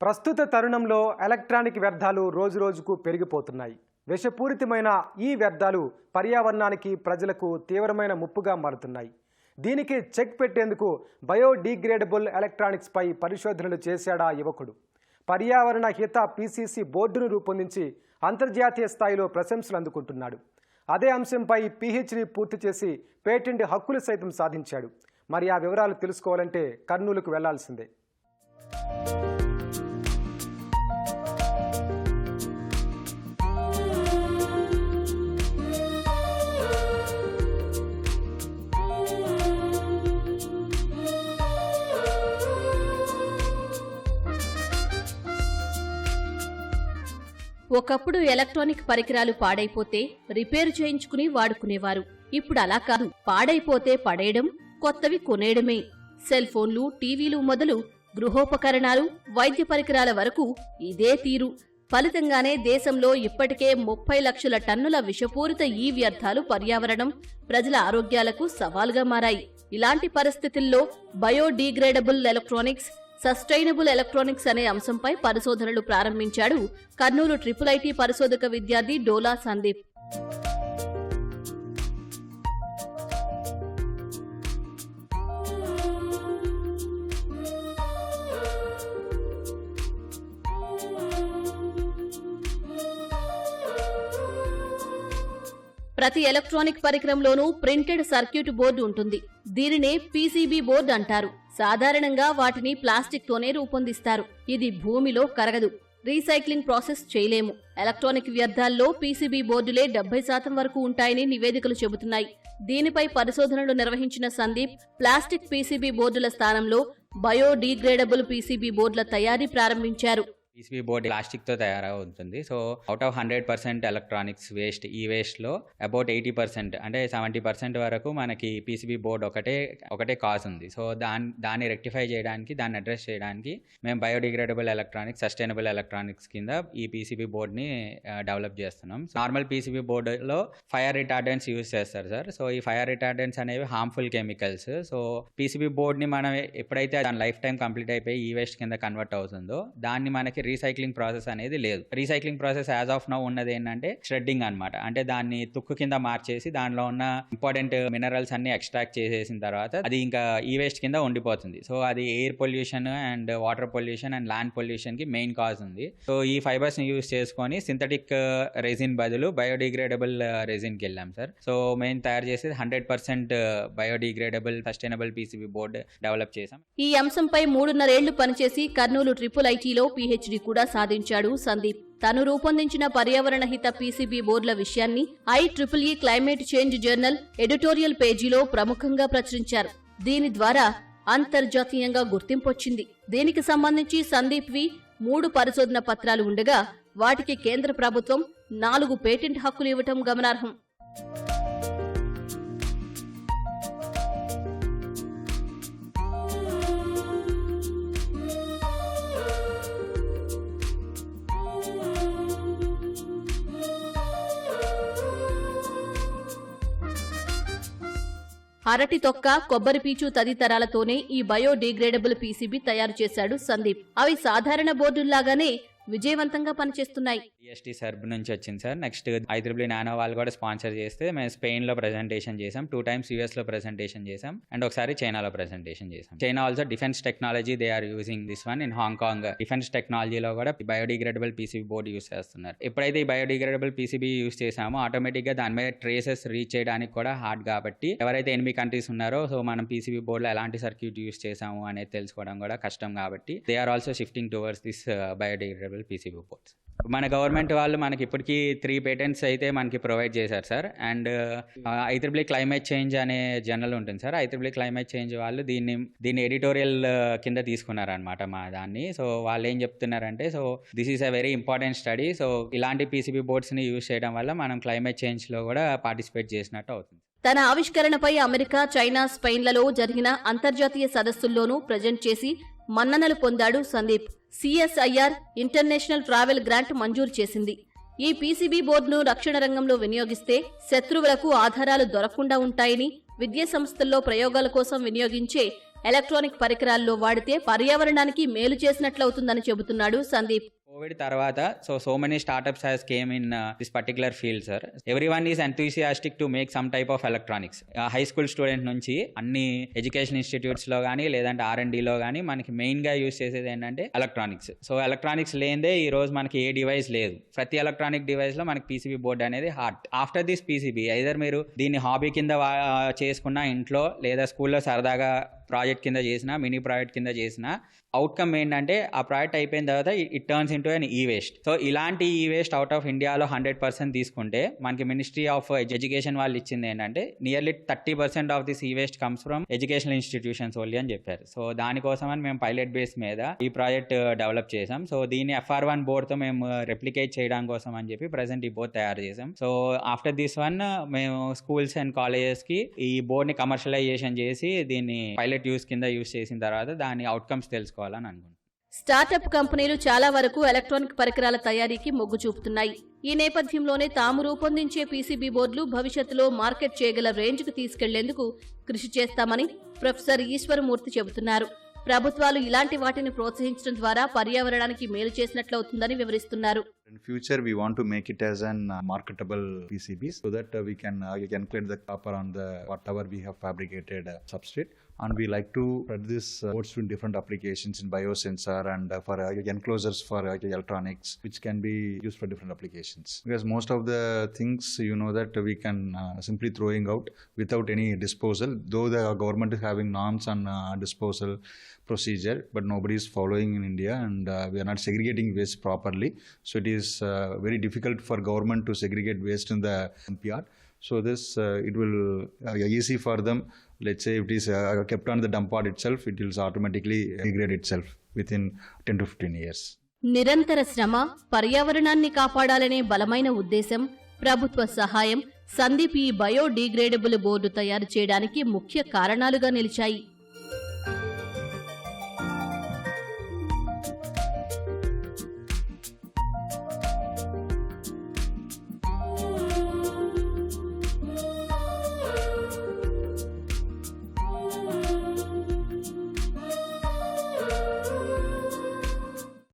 ప్రస్తుత తరుణంలో ఎలక్ట్రానిక్ వ్యర్థాలు రోజురోజుకు పెరిగిపోతున్నాయి. విషపూరితమైన ఈ వ్యర్థాలు పర్యావరణానికి, ప్రజలకు తీవ్రమైన ముప్పుగా మారుతున్నాయి. దీనికి చెక్ పెట్టేందుకు బయోడిగ్రేడబుల్ ఎలక్ట్రానిక్స్ పై పరిశోధనలు చేశాడా యువకుడు. పర్యావరణ హిత పీసీసీ బోర్డును రూపొందించి అంతర్జాతీయ స్థాయిలో ప్రశంసలు అందుకుంటున్నాడు. అదే అంశంపై పీహెచ్డీ పూర్తి చేసి పేటెంట్ హక్కులు సైతం సాధించాడు. మరి ఆ వివరాలు తెలుసుకోవాలంటే కర్నూలుకు వెళ్లాల్సిందే. ఒకప్పుడు ఎలక్ట్రానిక్ పరికరాలు పాడైపోతే రిపేరు చేయించుకుని వాడుకునేవారు. ఇప్పుడు అలా కాదు, పాడైపోతే పడేయడం, కొత్తవి కొనేయడమే. సెల్ ఫోన్లు, టీవీలు మొదలు గృహోపకరణాలు, వైద్య పరికరాల వరకు ఇదే తీరు. ఫలితంగానే దేశంలో ఇప్పటికే 30 లక్షల టన్నుల విషపూరిత ఈ వ్యర్థాలు పర్యావరణం, ప్రజల ఆరోగ్యాలకు సవాల్గా మారాయి. ఇలాంటి పరిస్థితుల్లో బయోడిగ్రేడబుల్ ఎలక్ట్రానిక్స్, సస్టైనబుల్ ఎలక్ట్రానిక్స్ అనే అంశంపై పరిశోధనలు ప్రారంభించాడు కర్నూలు IIIT పరిశోధక విద్యార్థి డోలా సందీప్. ప్రతి ఎలక్ట్రానిక్ పరికరంలోనూ ప్రింటెడ్ సర్క్యూట్ బోర్డు ఉంటుంది. దీనినే పీసీబీ బోర్డు అంటారు. సాధారణంగా వాటిని ప్లాస్టిక్ తోనే రూపొందిస్తారు. ఇది భూమిలో కరగదు. రీసైక్లింగ్ ప్రాసెస్ చేయలేము. ఎలక్ట్రానిక్ వ్యర్థాల్లో పీసీబీ బోర్డులే 70% వరకు ఉంటాయని నివేదికలు చెబుతున్నాయి. దీనిపై పరిశోధనలు నిర్వహించిన సందీప్ ప్లాస్టిక్ పీసీబీ బోర్డుల స్థానంలో బయోడిగ్రేడబుల్ పీసీబీ బోర్డుల తయారీ ప్రారంభించారు. పీసీబీ బోర్డు ప్లాస్టిక్తో తయారవుతుంది. So out of 100% electronics waste, ఈ వేస్ట్లో అబౌట్ 80% అంటే 70% వరకు మనకి పీసీబీ బోర్డు ఒకటే కాజ్ ఉంది. సో దాన్ని రెక్టిఫై చేయడానికి, దాన్ని అడ్రస్ చేయడానికి మేము బయోడిగ్రేడబుల్ ఎలక్ట్రానిక్స్, సస్టైనబుల్ ఎలక్ట్రానిక్స్ కింద ఈ పీసీబీ బోర్డుని డెవలప్ చేస్తున్నాం. నార్మల్ పీసీబీ బోర్డులో ఫైర్ రిటార్డెంట్స్ యూజ్ చేస్తారు సార్. సో ఈ ఫైర్ రిటార్డెంట్స్ అనేవి హార్మ్ఫుల్ కెమికల్స్. సో పీసీబీ బోర్డుని మనం ఎప్పుడైతే దాని లైఫ్ టైం కంప్లీట్ అయిపోయి ఈ వేస్ట్ కింద కన్వర్ట్ అవుతుందో, దాన్ని మనకి రీసైక్లింగ్ ప్రాసెస్ అనేది లేదు. Recycling process as of now ఉన్నది ఏంటంటే షెడ్డింగ్ అన్నమాట. అంటే దాన్ని తుక్కు కింద మార్చేసి దానిలో ఉన్న ఇంపార్టెంట్ మినరల్స్ అన్ని ఎక్స్ట్రాక్ట్ చేసేసిన తర్వాత అది ఇంకా ఈ వేస్ట్ కింద ఉండిపోతుంది. సో అది air pollution and water pollution and land pollution కి మెయిన్ కాజ్ ఉంది. సో ఈ ఫైబర్స్ ని యూజ్ చేసుకొని సింథటిక్ రెజిన్ బదులు బయోడిగ్రేడబుల్ రెజిన్ కి వెళ్ళాం సార్. సో మేము తయారు చేసేది 100% biodegradable sustainable PCB board develop చేసాం. ఈ అంశంపై 3.5 ఏళ్లు పనిచేసి కర్నూలు IIITలో పీహెచ్డీ కూడా సాధించాడు సందీప్. తను రూపొందించిన పర్యావరణ హిత పీసీబీ బోర్డుల విషయాన్ని IEEE climate change journal editorial పేజీలో ప్రముఖంగా ప్రచురించారు. దీని ద్వారా అంతర్జాతీయంగా గుర్తింపొచ్చింది. దీనికి సంబంధించి సందీప్వి 3 పరిశోధన పత్రాలు ఉండగా వాటికి కేంద్ర ప్రభుత్వం 4 పేటెంట్ హక్కులు ఇవ్వటం గమనార్హం. అరటి తొక్క, కొబ్బరి పీచు తదితరాలతోనే ఈ బయోడిగ్రేడబుల్ పీసీబీ తయారు చేశాడు సందీప్. అవి సాధారణ బోర్డుల్లాగానే విజయవంతంగా పనిచేస్తున్నాయి. EST సర్బ్ నుంచి వచ్చింది సార్. నెక్స్ట్ IEEE నానో వాళ్ళు కూడా స్పాన్సర్ చేస్తే మేము స్పెయిన్ లో ప్రెజెంటేషన్ చేసాం, 2 times US లో ప్రెజెంటేషన్ చేసాం, అండ్ ఒకసారి చైనాలో ప్రెజెంటేషన్ చేసాం. China also defence technology they are using this one in Hong Kong. Defence టెక్నాలజీలో కూడా బయోడిగ్రేడబుల్ పీసీబీ బోర్డు యూస్ చేస్తున్నారు. ఎప్పుడైతే ఈ బయోడిగ్రేడబుల్ పీసీబీ యూస్ చేసామో ఆటోమేటిక్ గా దాని మీద ట్రేసెస్ రీచ్ చేయడానికి కూడా హార్డ్ కాబట్టి ఎవరైతే 8 కంట్రీస్ ఉన్నారో సో మనం పీసీబీ బోర్డులో ఎలాంటి సర్క్యూట్ యూస్ చేసాము అనేది తెలుసుకోవడం కూడా కష్టం కాబట్టి they are also shifting towards this biodegradable PCB boards. మన గవర్నమెంట్ వాళ్ళు మనకి ఇప్పటికీ 3 పేటెంట్స్ అయితే మనకి ప్రొవైడ్ చేశారు sir. And IEEE climate change అనే జర్నల్ ఉంటుంది సార్. IEEE క్లైమేట్ చేంజ్ వాళ్ళు దీన్ని ఎడిటోరియల్ కింద తీసుకున్నారనమాట మా దాన్ని. సో వాళ్ళు ఏం చెప్తున్నారంటే, so this is a very important study. So ఇలాంటి పీసీబీ బోర్డ్స్ ని యూజ్ చేయడం వల్ల మనం క్లైమేట్ చేంజ్ లో కూడా పార్టిసిపేట్ చేసినట్టు అవుతుంది. తన ఆవిష్కరణపై అమెరికా, చైనా, స్పెయిన్లలో జరిగిన అంతర్జాతీయ సదస్సుల్లోనూ ప్రజెంట్ చేసి మన్ననలు పొందాడు Sandeep. CSIR international travel grant మంజూరు చేసింది. ఈ పీసీబీ బోర్డును రక్షణ రంగంలో వినియోగిస్తే శత్రువులకు ఆధారాలు దొరకకుండా ఉంటాయని, విద్యా సంస్థల్లో ప్రయోగాల కోసం వినియోగించే ఎలక్ట్రానిక్ పరికరాల్లో వాడితే పర్యావరణానికి మేలు చేసినట్లవుతుందని చెబుతున్నాడు సందీప్. కోవిడ్ తర్వాత so many startups has came in this particular field sir. Everyone is enthusiastic to make some type of electronics. High school student నుంచి అన్ని ఎడ్యుకేషన్ ఇన్స్టిట్యూట్స్ లో కానీ లేదంటే R&Dలో కానీ మనకి మెయిన్ గా యూస్ చేసేది ఏంటంటే ఎలక్ట్రానిక్స్. సో ఎలక్ట్రానిక్స్ లేదే ఈ రోజు మనకి ఏ డివైస్ లేదు. ప్రతి ఎలక్ట్రానిక్ డివైస్ లో మనకి పీసీబీ బోర్డ్ అనేది heart. After this PCB either మీరు దీన్ని హాబీ కింద చేసుకున్న ఇంట్లో లేదా స్కూల్లో సరదాగా ప్రాజెక్ట్ కింద చేసిన మినీ ప్రాజెక్ట్ కింద చేసిన అవుట్కమ్ ఏంటంటే ఆ ప్రాజెక్ట్ అయిపోయిన తర్వాత ఇట్ టర్న్స్ ఇంటూ ఎన్ ఈ వేస్ట్. సో ఇలాంటి ఈ వేస్ట్ అవుట్ ఆఫ్ ఇండియాలో 100% తీసుకుంటే మనకి మినిస్ట్రీ ఆఫ్ ఎడ్యుకేషన్ వాళ్ళు ఇచ్చింది ఏంటంటే నియర్లీ 30% ఆఫ్ దిస్ ఈ waste comes from educational institutions only అని చెప్పారు. సో దానికోసమని మేము పైలట్ బేస్ మీద ఈ ప్రాజెక్ట్ డెవలప్ చేసాం. సో దీన్ని FR1 బోర్డ్తో మేము రెప్లికేట్ చేయడం కోసం అని చెప్పి ప్రెసెంట్ ఈ బోర్డ్ తయారు చేసాం. సో ఆఫ్టర్ దిస్ వన్ మేము స్కూల్స్ అండ్ కాలేజెస్కి ఈ బోర్డ్ని కమర్షియలైజేషన్ చేసి దీన్ని పైలట్ యూస్ కింద యూస్ చేసిన తర్వాత దాని అవుట్కమ్స్ తెలుసుకోవాలని అనుకుంటున్నాం. స్టార్టప్ కంపెనీలు చాలా వరకు ఎలక్ట్రానిక్ పరికరాల తయారీకి మొగ్గు చూపుతున్నాయి. ఈ నేపథ్యంలోనే తాము రూపొందించే పీసీబీ బోర్డులు భవిష్యత్తులో మార్కెట్ చేయగల రేంజ్కు తీసుకెళ్లేందుకు కృషి చేస్తామని ప్రొఫెసర్ ఈశ్వరమూర్తి చెబుతున్నారు. ప్రభుత్వాలు ఇలాంటి వాటిని ప్రోత్సహించడం ద్వారా పర్యావరణానికి మేలు చేసినట్లవుతుందని వివరిస్తున్నారు. In future, we want to make it as an marketable PCBs so that we can calculate the copper on the whatever we have fabricated substrate, and we like to spread this boards in different applications in biosensor and for enclosures for electronics, which can be used for different applications. Because most of the things that we can simply throwing out without any disposal, though the government is having norms on disposal procedure, but nobody is following in India, and we are not segregating waste properly. So it is very difficult for government to segregate waste in the MPR. So this it will easy for them. Let's say if it is kept on the dump yard itself, it will automatically degrade itself within 10 to 15 years. నిరంతర శ్రమ, పర్యావరణాన్ని కాపాడాలనే బలమైన ఉద్దేశం, ప్రభుత్వ సహాయం సందీప్ ఈ biodegradable board తయారు చేయడానికి ముఖ్య కారణాలుగా నిలిచాయి.